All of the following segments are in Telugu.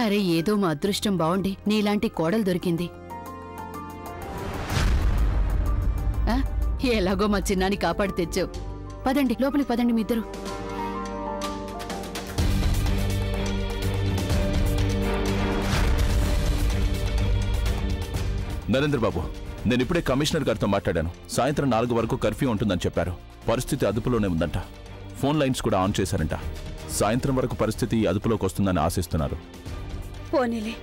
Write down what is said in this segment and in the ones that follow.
అరే ఏదో మా అదృష్టం బాగుండి నీలాంటి కోడలు దొరికింది. ఎలాగో మా చిన్నాని కాపాడి తెచ్చావు. పదండి లోపలికి పదండి మీ ఇద్దరు. నరేంద్ర బాబు, నేను ఇప్పుడే కమిషనర్ గారితో మాట్లాడాను. సాయంత్రం 4 వరకు కర్ఫ్యూ ఉంటుందని చెప్పారు. పరిస్థితి అదుపులోనే ఉందంట. ఫోన్ లైన్స్ కూడా ఆన్ చేశారంట. సాయంత్రం వరకు పరిస్థితి అదుపులోకి వస్తుందని ఆశిస్తున్నారు. పోనీలే,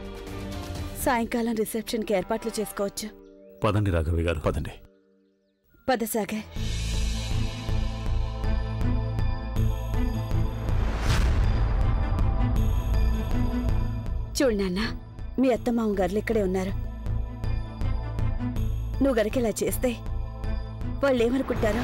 సాయంకాలం రిసెప్షన్కి ఏర్పాట్లు చేసుకోవచ్చు. పదండి రాఘవి గారు, పదండి. పద సాగర్. చూడు నాన్న, మీ అత్తమామ గారులు ఇక్కడే ఉన్నారు. నువ్వు గనక ఇలా చేస్తే వాళ్ళు ఏమనుకుంటారో.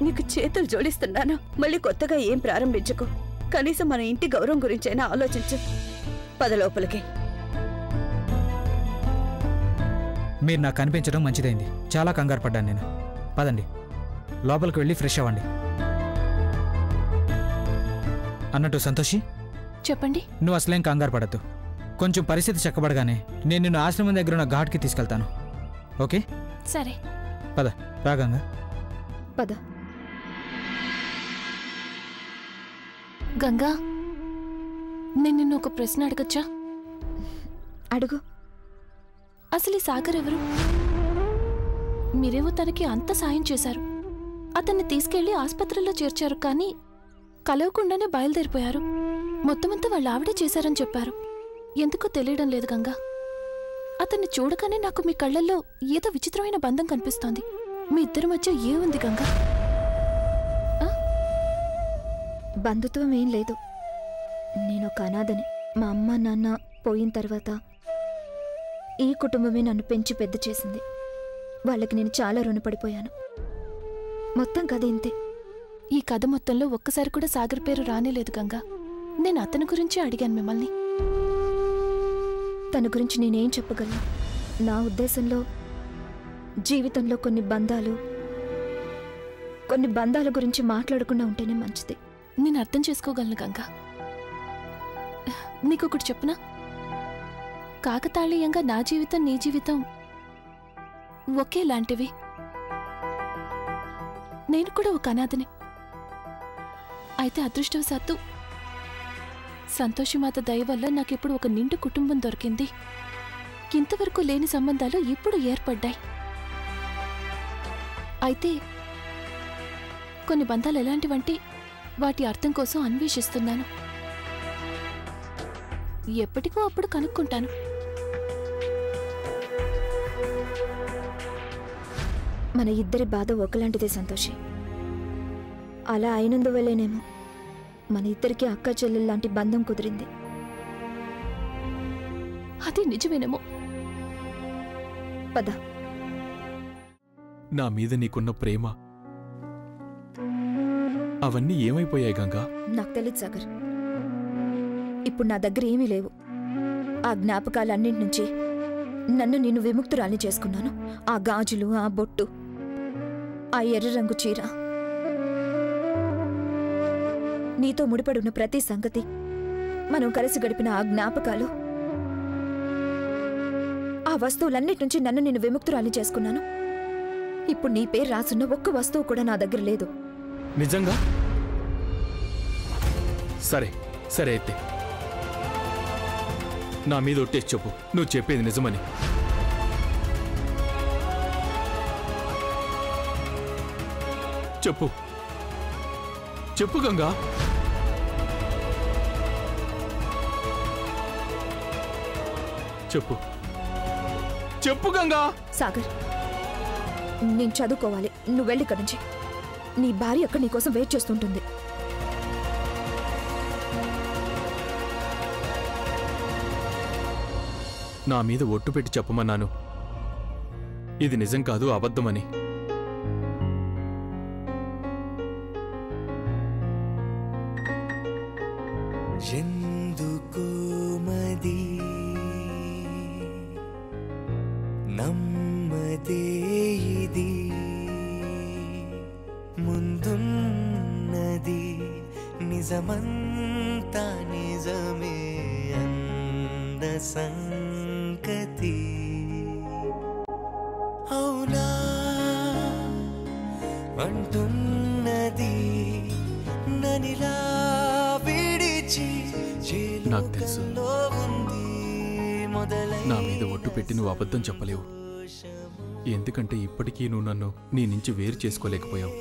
నీకు చేతులు జోడిస్తున్నాను. మళ్ళీ కొత్తగా ఏం ప్రారంభించకు. కనీసం మన ఇంటి గౌరవం గురించైనా ఆలోచించు. పద లోపలికి. మీరు నాకు కనిపించడం మంచిదైంది. చాలా కంగారు పడ్డాను నేను. పదండి లోపలికి వెళ్ళి ఫ్రెష్ అవ్వండి. అన్నట్టు సంతోషి, చెప్పండి. నువ్వు అసలేం కంగారు పడద్దు. కొంచెం పరిస్థితి చక్కబడగానే నేను నిన్ను ఆశ్రమం దగ్గర ఉన్న ఘాట్కి తీసుకెళ్తాను. ఓకే? సరే. పద రాగంగా. పద. గంగా, నేను నిన్ను ఒక ప్రశ్న అడగచ్చా? అడుగు. అసలు ఈ సాగర్ ఎవరు? మీరేమో తనకి అంత సాయం చేశారు. అతన్ని తీసుకెళ్లి ఆస్పత్రిలో చేర్చారు, కానీ కలవకుండానే బయలుదేరిపోయారు. మొత్తమంతా వాళ్ళ ఆవిడే చేశారని చెప్పారు. ఎందుకో తెలియడం లేదు గంగా. అతన్ని చూడగానే నాకు మీ కళ్ళల్లో ఏదో విచిత్రమైన బంధం కనిపిస్తోంది. మీ ఇద్దరి మధ్య ఏముంది గంగా? బంధుత్వం ఏం లేదు. నేనొక అనాథని. మా అమ్మ నాన్న పోయిన తర్వాత ఈ కుటుంబమే నన్ను పెంచి పెద్ద చేసింది. వాళ్ళకి నేను చాలా రుణపడిపోయాను. మొత్తం కథ ఇంతే. ఈ కథ మొత్తంలో ఒక్కసారి కూడా సాగర్ పేరు రానేలేదు గంగా. నేను అతని గురించి అడిగాను మిమ్మల్ని. తన గురించి నేనేం చెప్పగలను? నా ఉద్దేశంలో జీవితంలో కొన్ని బంధాల గురించి మాట్లాడకుండా ఉంటేనే మంచిది. నేను అర్థం చేసుకోగలను గంగా. నీకొకటి చెప్పునా? కాకతాళీయంగా నా జీవితం నీ జీవితం ఒకేలాంటివి. నేను కూడా ఒక అనాథని. అయితే అదృష్టవశాత్తు సంతోషిమాత దయ వల్ల నాకిప్పుడు ఒక నిండు కుటుంబం దొరికింది. ఇంతవరకు లేని సంబంధాలు ఇప్పుడు ఏర్పడ్డాయి. అయితే కొన్ని బంధాలు ఎలాంటివంటే వాటి అర్థం కోసం అన్వేషిస్తున్నాను. ఎప్పటికో అప్పుడు కనుక్కుంటాను. మన ఇద్దరి బాధ ఒకలాంటిదే సంతోషి. అలా అయినందువల్లేనేమో మన ఇద్దరికి అక్క చెల్లెల్లాంటి బంధం కుదిరింది. అది నిజమేనేమో. పద. నా మీద నీకున్న ప్రేమ అవన్నీ ఏమైపోయాయి గంగా? నాకు తెలియదు సాగర్. ఇప్పుడు నా దగ్గర ఏమీ లేవు. ఆ జ్ఞాపకాలన్నింటి నుంచి నన్ను నేను విముక్తురాల్ని చేసుకున్నాను. ఆ గాజులు, ఆ బొట్టు, ఆ ఎర్ర రంగు చీర, నీతో ముడిపడున్న ప్రతి సంగతి, మనం కలిసి గడిపిన ఆ జ్ఞాపకాలు, ఆ వస్తువులన్నిటి నుంచి నన్ను నేను విముక్తురాల్ని చేసుకున్నాను. ఇప్పుడు నీ పేరు రాసున్న ఒక్క వస్తువు కూడా నా దగ్గర లేదు. నిజంగా? సరే సరే, అయితే నా మీద ఒట్టేసి చెప్పు, నువ్వు చెప్పేది నిజమని. చెప్పు చెప్పు గంగా. చెప్పు చెప్పు గంగా. సాగర్, నేను చదువుకోవాలి. నువ్వు వెళ్ళి ఇక్కడి నుంచి. నీ భార్య అక్కడ నీకోసం వెయిట్ చేస్తుంటుంది. నా మీద ఒట్టు పెట్టి చెప్పమన్నాను. ఇది నిజం కాదు, అబద్ధమని. ఎందుకో మది నమ్మదే ఇది, ముందున్నది నిజమంటానా నిజమే అన్న సంగతి అవునా అంటున్నది ననిలా విడిచి నాకు తెలుసు నా మీద ఒట్టు పెట్టి నువ్వు అబద్ధం చెప్పలేవు. ఎందుకంటే ఇప్పటికీ నువ్వు నన్ను నీ నుంచి వేరు చేసుకోలేకపోయావు.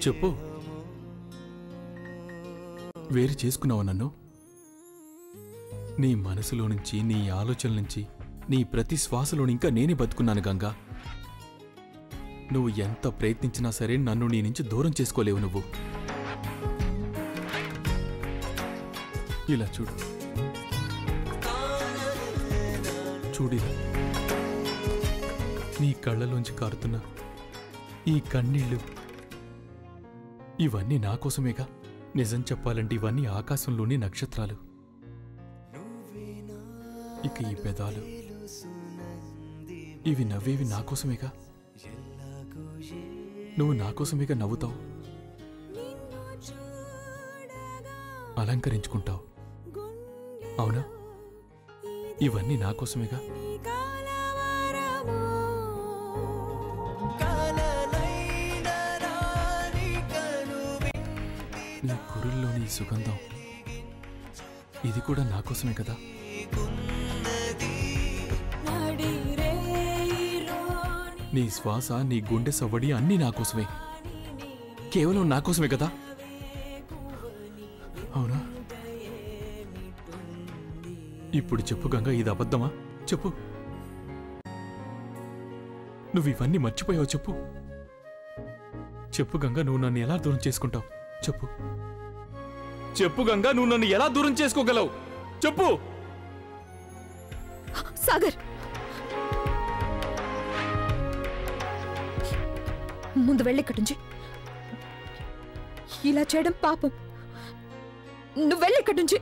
చెప్పు, వేరు చేసుకున్నావు నన్ను? నీ మనసులో నుంచి, నీ ఆలోచనల నుంచి, నీ ప్రతి శ్వాసలోని ఇంకా నేనే బతుకున్నాను గంగా. నువ్వు ఎంత ప్రయత్నించినా సరే నన్ను నీ నుంచి దూరం చేసుకోలేవు నువ్వు. ఇలా చూడు, చూడిలా నీ కళ్ళలోంచి కారుతున్న ఈ కన్నీళ్ళు ఇవన్నీ నా కోసమేగా. నిజం చెప్పాలంటే ఇవన్నీ ఆకాశంలోని నక్షత్రాలు. ఇక ఈ పెదాలు ఇవి నవ్వేవి నా కోసమేగా. నువ్వు నా కోసమేగా నవ్వుతావు, అలంకరించుకుంటావు. అవునా? ఇవన్నీ నా కోసమేగా. నీ కురుల్లోని సుగంధం ఇది కూడా నా కోసమే కదా. నీ శ్వాస, నీ గుండె సవ్వడి అన్నీ నా కోసమే, కేవలం నా కోసమే కదా. అవునా? ఇప్పుడు చెప్పు గంగా, ఇది అబద్ధమా? చెప్పు, నువ్వు ఇవన్నీ మర్చిపోయావు. చెప్పు చెప్పు గంగా, నువ్వు నన్ను ఎలా దూరం చేసుకుంటావు? చెప్పు చెప్పు గంగా, నువ్వు నన్ను ఎలా దూరం చేసుకోగలవు? చెప్పు. సాగర్, ముందు వెళ్ళిక్కడి నుంచి. ఇలా చేయడం పాపం. నువ్వు వెళ్ళిక్కడి నుంచి.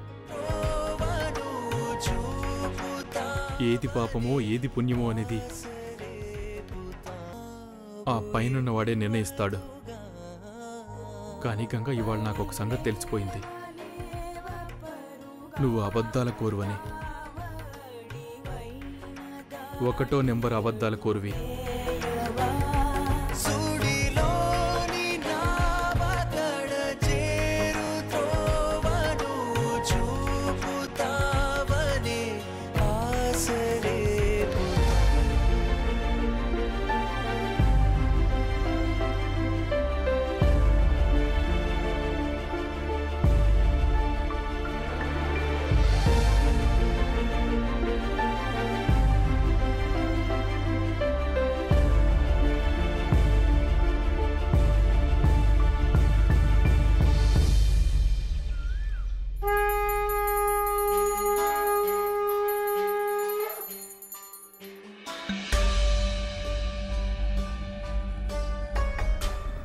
ఏది పాపమో ఏది పుణ్యమో అనేది ఆ పైనున్నవాడే నిర్ణయిస్తాడు. కానీ గంగా, ఇవాళ నాకు ఒక సంగతి తెలిసిపోయింది. నువ్వు అబద్ధాల కోరువని. 1వ నెంబర్ అబద్ధాల కోరువి.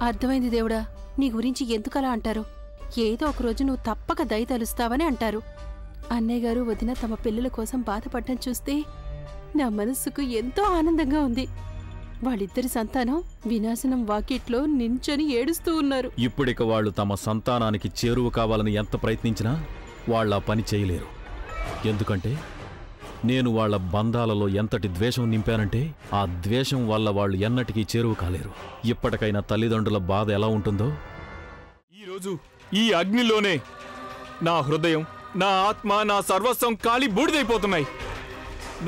అర్థమైంది దేవుడా, నీ గురించి ఎందుకలా అంటారు? ఏదో ఒకరోజు నువ్వు తప్పక దయ తలుస్తావని అంటారు. అన్నయ్య గారు, వదిన తమ పిల్లల కోసం బాధపడటం చూస్తే నా మనస్సుకు ఎంతో ఆనందంగా ఉంది. వాళ్ళిద్దరి సంతానం వినాశనం వాకిట్లో నించొని ఏడుస్తూ ఉన్నారు. ఇప్పుడిక వాళ్ళు తమ సంతానానికి చేరువ కావాలని ఎంత ప్రయత్నించినా వాళ్ళ పని చేయలేరు. ఎందుకంటే నేను వాళ్ల బంధాలలో ఎంతటి ద్వేషం నింపానంటే ఆ ద్వేషం వల్ల వాళ్ళు ఎన్నటికీ చేరువ కాలేరు. ఇప్పటికైనా తల్లిదండ్రుల బాధ ఎలా ఉంటుందో. ఈరోజు ఈ అగ్నిలోనే నా హృదయం, నా ఆత్మ, నా సర్వస్వం కాలి బూడిదైపోతున్నాయి.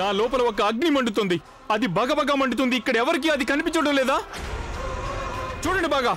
నా లోపల ఒక అగ్ని మండుతుంది, అది బగబగ మండుతుంది. ఇక్కడ ఎవరికి అది కనిపించడం లేదా? చూడండి బాగా.